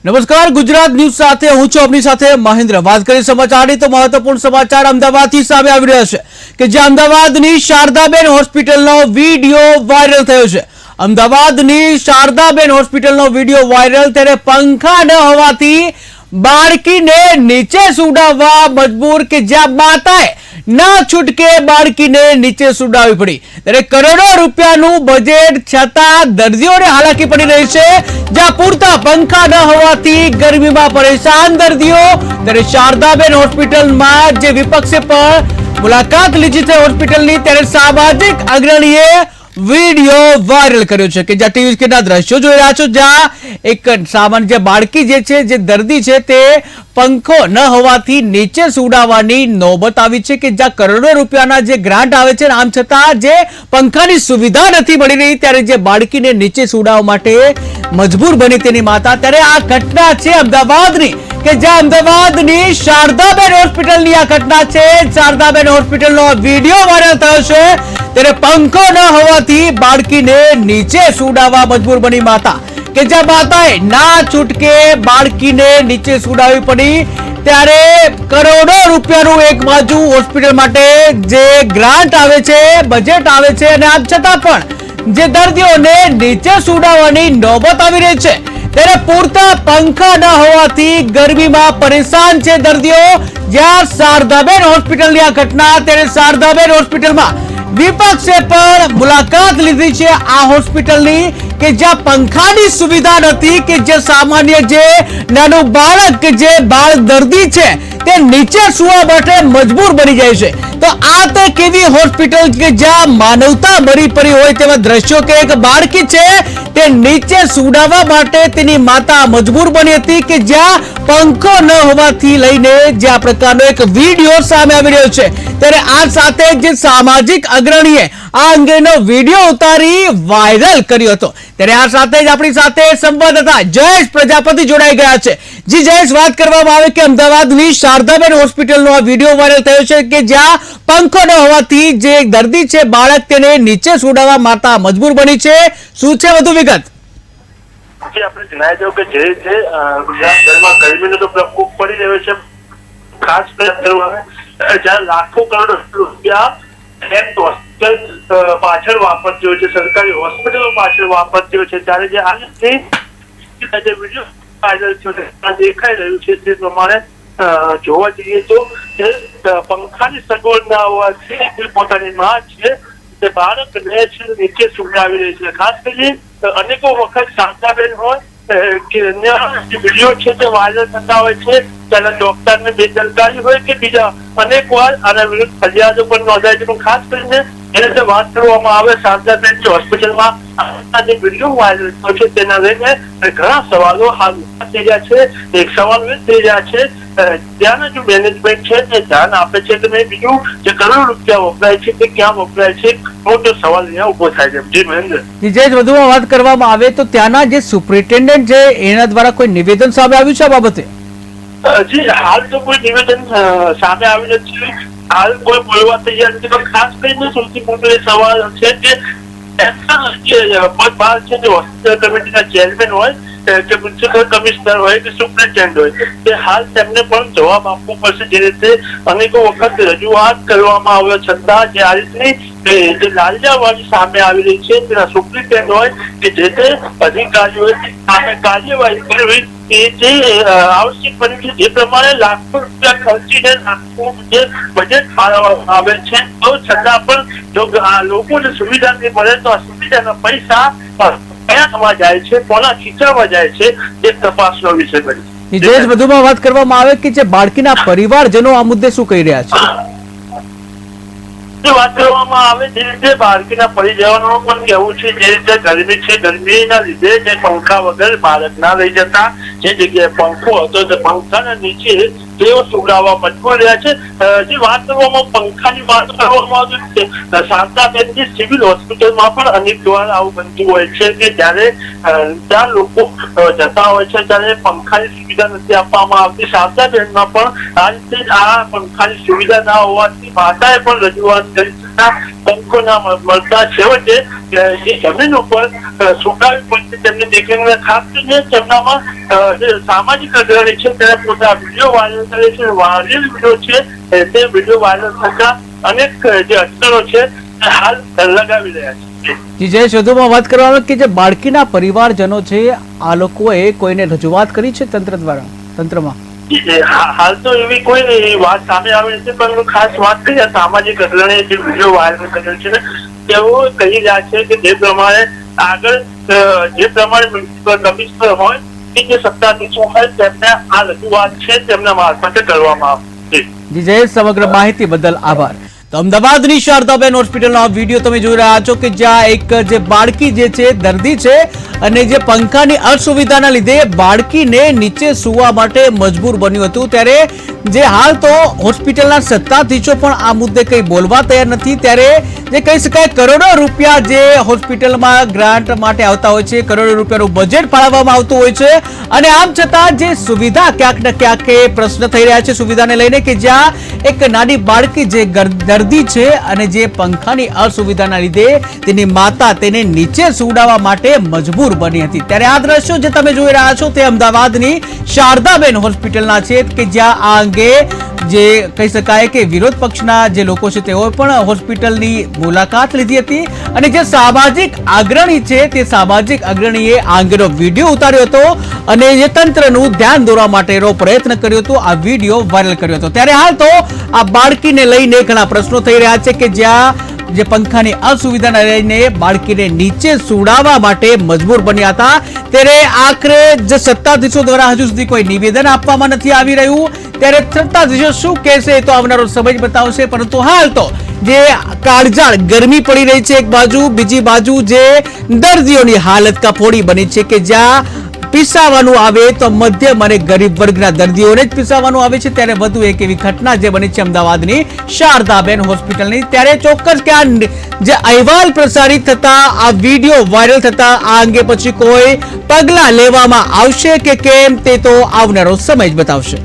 નમસ્કાર, ગુજરાત ન્યૂઝ સાથે હું છું આપની સાથે મહેન્દ્ર। વાત કરીએ સમાચારની તો મહત્વપૂર્ણ સમાચાર અમદાવાદથી સામે આવી રહ્યા છે કે જે અમદાવાદની શારદાબેન હોસ્પિટલનો વિડીયો વાયરલ થયો છે। અમદાવાદની શારદાબેન હોસ્પિટલનો વિડીયો વાયરલ, ત્યારે પંખા ન હોવાથી બાળકીને નીચે સુડાવવા મજબૂર કે જ્યાં માતાએ ના છૂટકે બાળકીને નીચે સુડાવવી પડી। ત્યારે કરોડો રૂપિયાનું બજેટ છતાં દર્દીઓને હાલાકી પડી રહી છે, જ્યાં પૂરતા પંખા ન હોવાથી ગરમીમાં પરેશાન દર્દીઓ। ત્યારે શારદાબેન હોસ્પિટલમાં જે વિપક્ષે પણ મુલાકાત લીધી છે હોસ્પિટલની, ત્યારે સામાજિક અગ્રણીએ વિડીયો વાયરલ કર્યો છે કે જ્યાં ટીવી સ્ક્રીનના દ્રશ્યો જોઈ રહ્યા છો, જ્યાં એક સામાન્ય બાળકી જે છે, જે દર્દી છે, તે પંખો ન હોવાથી નીચે સુડાવવાની નોબત આવી છે કે જ્યાં કરોડો રૂપિયાના જે ગ્રાન્ટ આવે છે, આમ છતાં જે પંખાની સુવિધા નથી મળી રહી, ત્યારે જે બાળકીને નીચે સુડાવવા માટે મજબૂર બની તેની માતા। ત્યારે આ ઘટના છે અમદાવાદની કે જ્યાં અમદાવાદની શારદાબેન હોસ્પિટલની આ ઘટના છે। શારદાબેન હોસ્પિટલનો વિડીયો વાયરલ થયો છે, ત્યારે પંખો ન હોવાથી બાળકીને નીચે સુડાવવા મજબૂર બની માતા, કે જ્યાં માતાએ ના છૂટકે બાળકીને નીચે સુડાવવી પડી। ત્યારે કરોડો રૂપિયાનું એક બાજુ હોસ્પિટલ માટે જે ગ્રાન્ટ આવે છે, બજેટ આવે છે, અને આમ છતાં પણ જે દર્દીઓને નીચે સુડાવવાની નોબત આવી રહી છે, ત્યારે પૂરતા પંખા ન હોવાથી ગરમીમાં પરેશાન છે દર્દીઓ। જ્યાં શારદાબેન હોસ્પિટલની આ ઘટના, ત્યારે શારદાબેન હોસ્પિટલમાં વિપક્ષે પણ મુલાકાત લીધી છે આ હોસ્પિટલની કે જ્યાં પંખાની સુવિધા નથી, કે જે સામાન્ય જે નાનું બાળક કે જે બાળ દર્દી છે તે નીચે સુવા માટે મજબૂર બની જાય છે। તો આ તે કેવી હોસ્પિટલ કે જ્યાં માનવતા મરી પડી હોય તેવા દ્રશ્યો કે એક બાળકી છે તે નીચે સુડાવવા માટે તેની માતા મજબૂર બની હતી, કે જ્યાં પંખો ન હોવાથી લઈને જે આ પ્રકારનો એક વિડીયો સામે આવી રહ્યો છે। ત્યારે આ સાથે જે સામાજિક અગ્રણીએ આ અંગેનો વિડીયો ઉતારી વાયરલ કર્યો હતો। ત્યારે આ સાથે જ આપણી સાથે સંવાદદાતા જયેશ પ્રજાપતિ જોડાઈ ગયા છે। જી જયેશ, વાત કરવામાં આવે કે અમદાવાદની શારદાબેન હોસ્પિટલનો આ વિડીયો વાયરલ થયો છે કે જ્યાં પંખો ન હોવાથી જે દર્દી છે બાળક, તેને નીચે સુડાવવા માતા મજબૂર બની છે। શું છે વધુ વિગત? આપણે જણાવી દઉં કે જે રીતે ગુજરાતભરમાં ગરમીનો તો પ્રકોપ પડી રહ્યો છે, ખાસ કરીને જ્યાં લાખો કરોડ રૂપિયા પાછળ વાપરતી હોય છે, સરકારી હોસ્પિટલો પાછળ વાપરતી હોય છે, ત્યારે જે આ વિડીયો વાયરલ થયો દેખાઈ રહ્યું છે તે પ્રમાણે જોવા જઈએ તો પંખાની સગવડ ના હોવાથી પોતાની માં છે તે બાળકને નીચે સુવડાવી રહી છે। ખાસ કરીને અનેકો વખત શારદાબેન હોય કે અન્ય જે વિડીયો છે તે વાયરલ થતા હોય છે, ત્યારે ડોક્ટરને બેદરકારી હોય કે બીજા અનેક વાર આના વિરુદ્ધ ફરિયાદો પણ નોંધાય છે। પણ ખાસ કરીને એને વાત કરવામાં આવે શારદાબેન જે હોસ્પિટલમાં જે વિડીયો વાયરલ થયો છે તેના લઈને ઘણા સવાલો હાલ થઈ રહ્યા છે। એક સવાલ એ થઈ રહ્યા છે ત્યાંના જે મેનેજમેન્ટ છે તે ધ્યાન આપે છે કે બીજું જે કરોડ રૂપિયા વપરાય છે તે ક્યાં વપરાય છે, મોટો સવાલ અહીંયા ઉભો થાય છે। જી મહેન્દ્ર, વધુમાં વાત કરવામાં આવે તો ત્યાંના જે સુપ્રિન્ટેન્ડન્ટ છે એના દ્વારા કોઈ નિવેદન સામે આવ્યું છે આ બાબતે? જી હાલ તો કોઈ નિવેદન સામે આવ્યું નથી, હાલ કોઈ બોલવા તૈયાર નથી। પણ ખાસ કરીને સૌથી મોટો એ સવાલ છે કે પદ છે જે હોસ્પિટલ કમિટીના ચેરમેન હોય કે મ્યુનિસિપલ કમિશનર હોય કે સુપ્રિન્ટેન્ડન્ટ હોય, તે હાલ તેમને પણ જવાબ આપવો પડશે। જે રીતે અનેકો વખત રજૂઆત કરવામાં આવ્યો છતાં જે આ રીતની જે લાલજાવાળી સામે આવી રહી છે, તેના સુપ્રિન્ટેન્ડન્ટ હોય કે જે તે અધિકારીઓ સામે કાર્યવાહી કરવી એ જે આવશ્યક બન્યું છે। જે પ્રમાણે લાખો રૂપિયા ખર્ચીને લાખો જે બજેટ ફાળવવામાં આવે છે, તો છતાં પણ જો લોકોને સુવિધા નહીં મળે તો આ સુવિધાના પૈસા કયામાં જાય છે, કોના ખીચામાં જાય છે, તે તપાસનો વિષય બને છે। વધુમાં વાત કરવામાં આવે કે જે બાળકીના પરિવારજનો આ મુદ્દે શું કહી રહ્યા છે? વાત કરવામાં આવે જે રીતે બાળકીના પરિજનો પણ કહેવું છે જે રીતે ગરમી છે, ગરમીના લીધે જે પંખા વગર બાળક ના લઈ જતા, જે જગ્યાએ પંખો હતો તે પંખાના નીચે તેઓ સુવડાવવા મજબૂર રહ્યા છે। જે વાત કરવામાં પંખાની વાત કરવામાં આવી છે, શારદાબેનની સિવિલ હોસ્પિટલમાં પણ અનેક વાર આવું બનતું હોય છે કે જયારે ત્યાં લોકો જતા હોય છે ત્યારે પંખાની સુવિધા નથી આપવામાં આવતી। શારદાબેનમાં પણ આ રીતે આ પંખાની સુવિધા ના હોવાથી માતાએ પણ રજૂઆત કરી, ટંકો ના મળતા છેવટે એ જમીન ઉપર સુકાવી પડતી તેમને દેખીને ખાસ કરીને તેમનામાં જે સામાજિક અગ્રણી છે તેને પોતા વિડીયો વાયરલ કરે છે. વાયરલ વિડીયો છે તે વિડીયો વાયરલ થતા અનેક જે અટકળો છે હાલ લગાવી રહ્યા છે. જી જયેશ, વધુમાં વાત કરવામાં કે જે બાળકીના પરિવારજનો છે આ લોકોએ કોઈને રજૂઆત કરી છે તંત્રમાં? હાલ તો એવી કોઈ વાત સામે આવી નથી, પરંતુ ખાસ વાત કરીએ સામાજિક અગ્રણીએ જે વિડીયો વાયરલ કર્યો છે તેઓ કહી રહ્યા છે કે જે પ્રમાણે આગળ જે પ્રમાણે મ્યુનિસિપલ કમિશનર હોય કે જે સત્તાધીશો હોય તેમને આ રજૂઆત છે તેમના મારફતે કરવામાં આવશે. જી જયેશ, સમગ્ર માહિતી બદલ આભાર. તો અમદાવાદની શારદાબેન હોસ્પિટલનો આ વિડીયો તમે જોઈ રહ્યા છો કે જ્યાં એક જે બાળકી જે છે દર્દી છે અને જે પંખાની અસુવિધાના લીધે બાળકીને નીચે સૂવા માટે મજબૂર બન્યું હતું. ત્યારે જે હાલ તો હોસ્પિટલના સત્તાધીશો પણ આ મુદ્દે કંઈ બોલવા તૈયાર નથી. ત્યારે જે કહી શકાય કરોડો રૂપિયા જે હોસ્પિટલમાં ગ્રાન્ટ માટે આવતા હોય છે, કરોડો રૂપિયાનું બજેટ ફાળવવામાં આવતું હોય છે અને આમ છતાં જે સુવિધા ક્યાંક ને ક્યાંક પ્રશ્ન થઈ રહ્યા છે સુવિધાને લઈને કે જ્યાં એક નાની બાળકી જે દર્દી છે અને જે પંખાની અસુવિધાના લીધે તેની માતા તેને નીચે સુવડાવવા માટે મજબૂર બની હતી. ત્યારે આ દ્રશ્યો જે તમે જોઈ રહ્યા છો તે અમદાવાદની શારદાબેન હોસ્પિટલના છે કે જ્યાં આ અંગે જે કહી શકાય કે વિરોધ પક્ષના જે લોકો છે તેઓ પણ હોસ્પિટલની મુલાકાત લીધી હતી અને જે સામાજિક અગ્રણી છે તે સામાજિક અગ્રણીએ આ અંગેનો વિડીયો ઉતાર્યો હતો અને જે તંત્રનું ધ્યાન દોરવા માટેનો પ્રયત્ન કર્યો હતો, આ વિડીયો વાયરલ કર્યો હતો. ત્યારે હાલ તો આ બાળકીને લઈને ઘણા પ્રશ્નો થઈ રહ્યા છે કે જ્યાં જે પંખાની અસુવિધાને લઈને બાળકીને નીચે સુવડાવવા માટે મજબૂર બન્યા હતા. ત્યારે આખરે જે સત્તાધીશો દ્વારા હજુ સુધી કોઈ નિવેદન આપવામાં નથી આવી રહ્યું. ત્યારે સત્તાધીશો શું કહેશે તો આવનારો સમય જ બતાવશે. પરંતુ હાલ તો જે કાળઝાળ ગરમી પડી રહી છે એક બાજુ, બીજી બાજુ જે દર્દીઓની હાલત કફોડી બની છે કે જ્યાં પીસાવાનું આવે તો મધ્યમ અને ગરીબ વર્ગના દર્દીઓને જ પીસાવાનું આવે છે. ત્યારે વધુ એક એવી ઘટના જે બની છે અમદાવાદની શારદાબેન હોસ્પિટલની. ત્યારે ચોક્કસ કે આ જે અહેવાલ પ્રસારિત થતા, આ વિડીયો વાયરલ થતા આ અંગે પછી કોઈ પગલાં લેવામાં આવશે કે કેમ તે તો આવનારો સમય જ બતાવશે.